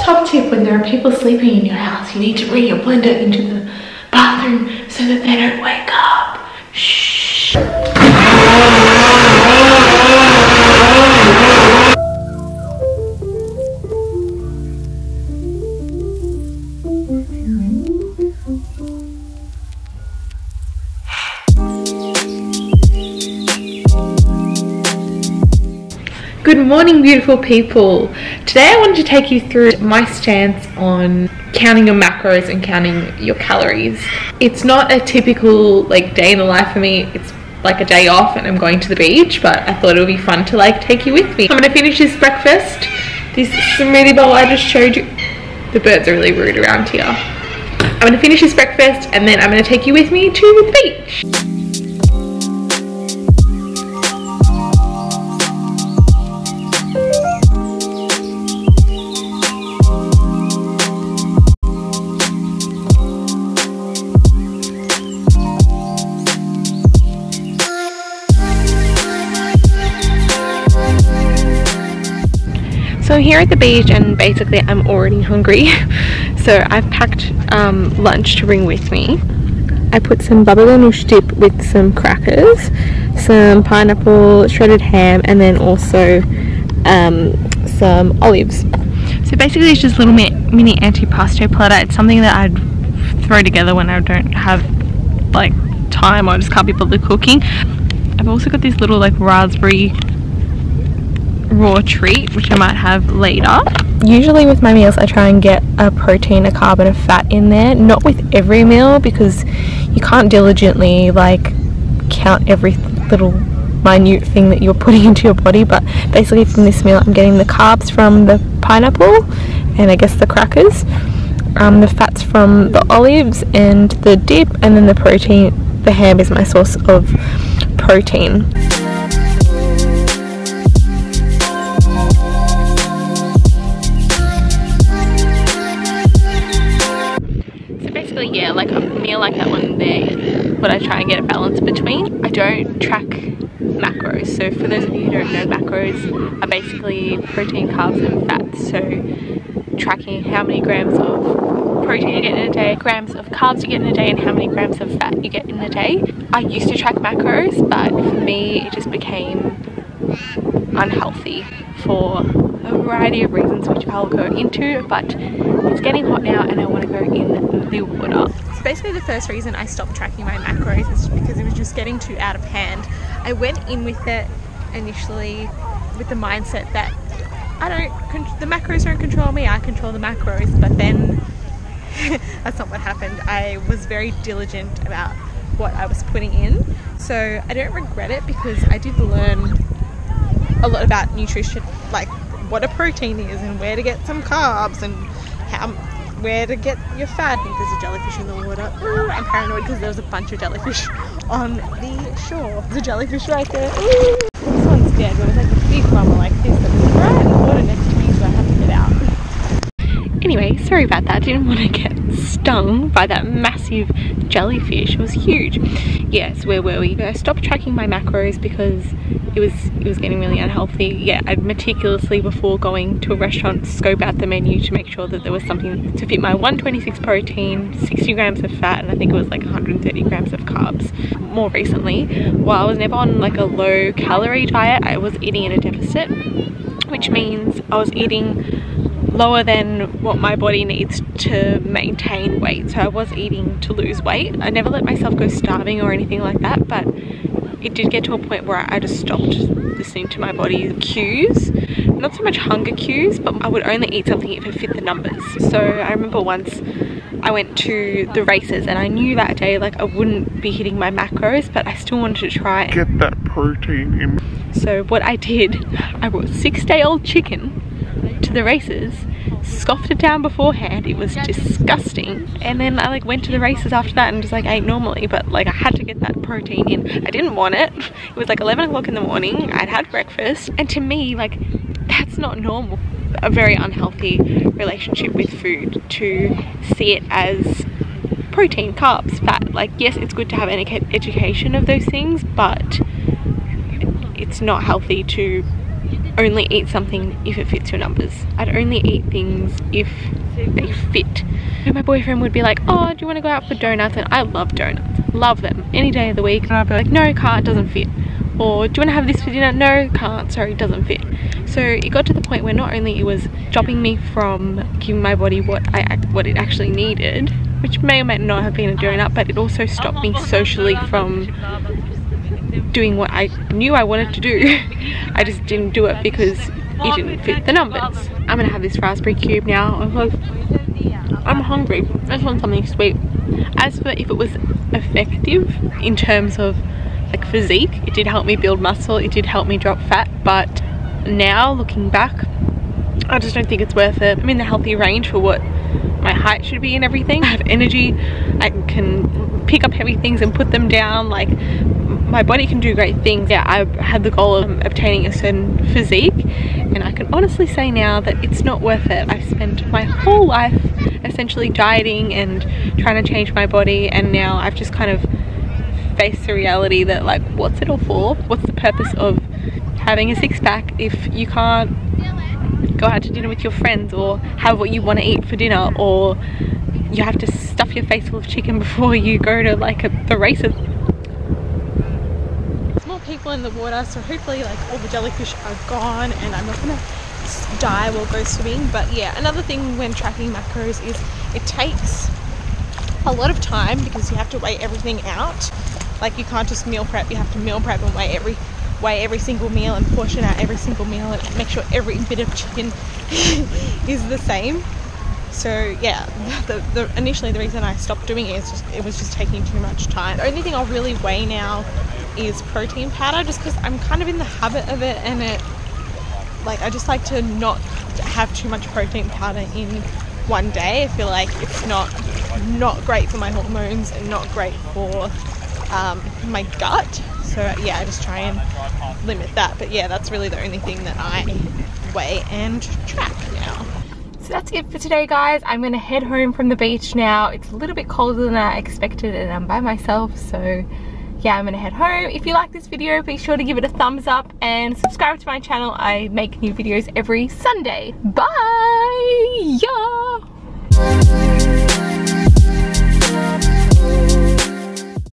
Top tip: when there are people sleeping in your house, you need to bring your blender into the bathroom so that they don't wake up. Shh. Good morning, beautiful people. Today I wanted to take you through my stance on counting your macros and counting your calories. It's not a typical like day in the life for me. It's like a day off and I'm going to the beach, but I thought it would be fun to like take you with me. I'm gonna finish this breakfast, this smoothie bowl I just showed you. The birds are really rude around here. I'm gonna finish this breakfast and then I'm gonna take you with me to the beach. So here at the beach, and basically I'm already hungry, so I've packed lunch to bring with me. I put some baba ganoush dip with some crackers, some pineapple, shredded ham, and then also some olives. So basically it's just a little mini antipasto platter. It's something that I'd throw together when I don't have like time or just can't be bothered cooking. I've also got this little like raspberry raw treat which I might have later. Usually with my meals I try and get a protein, a carb and a fat in there. Not with every meal because you can't diligently like count every little minute thing that you're putting into your body, but basically from this meal I'm getting the carbs from the pineapple and I guess the crackers, the fats from the olives and the dip, and then the protein, the ham is my source of protein. Yeah, like a meal like that one there, what I try and get a balance between. I don't track macros, so for those of you who don't know, macros are basically protein, carbs and fats. So tracking how many grams of protein you get in a day, grams of carbs you get in a day, and how many grams of fat you get in a day. I used to track macros, but for me it just became unhealthy for a variety of reasons which I'll go into, but it's getting hot now and I want to go in the water. So basically the first reason I stopped tracking my macros is because it was just getting too out of hand. I went in with it initially with the mindset that the macros don't control me, I control the macros, but then that's not what happened. I was very diligent about what I was putting in, so I don't regret it because I did learn a lot about nutrition, like what a protein is and where to get some carbs and where to get your fat. I think there's a jellyfish in the water. Ooh, I'm paranoid because there's a bunch of jellyfish on the shore. There's a jellyfish right there. Ooh. This one's dead, but it's like a big one like this that is right in the water next to me, so I have to get out. Anyway, sorry about that. I didn't want to get stung by that massive jellyfish. It was huge. Yes, where were we? I stopped tracking my macros because it was getting really unhealthy. Yeah, I'd meticulously before going to a restaurant scope out the menu to make sure that there was something to fit my 126 protein, 60 grams of fat, and I think it was like 130 grams of carbs. More recently, while I was never on like a low calorie diet, I was eating in a deficit, which means I was eating lower than what my body needs to maintain weight. So I was eating to lose weight. I never let myself go starving or anything like that, but it did get to a point where I just stopped listening to my body's cues. Not so much hunger cues, but I would only eat something if it fit the numbers. So I remember once I went to the races and I knew that day like I wouldn't be hitting my macros, but I still wanted to try and get that protein in. So what I did, I brought 6-day-old chicken to the races, scoffed it down beforehand. It was disgusting, and then I like went to the races after that and just like ate normally, but like I had to get that protein in. I didn't want it. It was like 11 o'clock in the morning. I'd had breakfast, and to me like that's not normal. A very unhealthy relationship with food to see it as protein, carbs, fat. Like yes, it's good to have an education of those things, but it's not healthy to only eat something if it fits your numbers. I'd only eat things if they fit. And my boyfriend would be like, oh, do you want to go out for donuts? And I love donuts, love them any day of the week. And I'd be like, no, can't, doesn't fit. Or do you want to have this for dinner? No, can't, sorry, doesn't fit. So it got to the point where not only it was stopping me from giving my body what it actually needed, which may or may not have been a donut, but it also stopped me socially from doing what I knew I wanted to do. I just didn't do it because it didn't fit the numbers. I'm gonna have this raspberry cube now because I'm hungry. I just want something sweet. As for if it was effective in terms of like physique, it did help me build muscle, it did help me drop fat, but now looking back, I just don't think it's worth it. I'm in the healthy range for what my height should be and everything. I have energy, I can pick up heavy things and put them down, like my body can do great things. Yeah, I had the goal of obtaining a certain physique, and I can honestly say now that it's not worth it. I've spent my whole life essentially dieting and trying to change my body, and now I've just kind of faced the reality that, like, what's it all for? What's the purpose of having a six-pack if you can't go out to dinner with your friends or have what you want to eat for dinner, or you have to stuff your face full of chicken before you go to like the races? There's more people in the water, so hopefully like all the jellyfish are gone and I'm not gonna die while go swimming. But yeah, another thing when tracking macros is it takes a lot of time because you have to weigh everything out. Like, you can't just meal prep, you have to meal prep and weigh every single meal and portion out every single meal and make sure every bit of chicken is the same. So yeah, initially the reason I stopped doing it is it was just taking too much time. The only thing I'll really weigh now is protein powder, just because I'm kind of in the habit of it, and I just like to not have too much protein powder in one day. I feel like it's not great for my hormones and not great for my gut. So yeah, I just try and limit that. But yeah, that's really the only thing that I weigh and track now. So that's it for today, guys. I'm gonna head home from the beach now. It's a little bit colder than I expected and I'm by myself, so yeah, I'm gonna head home. If you like this video, be sure to give it a thumbs up and subscribe to my channel. I make new videos every Sunday. Bye! Yeah!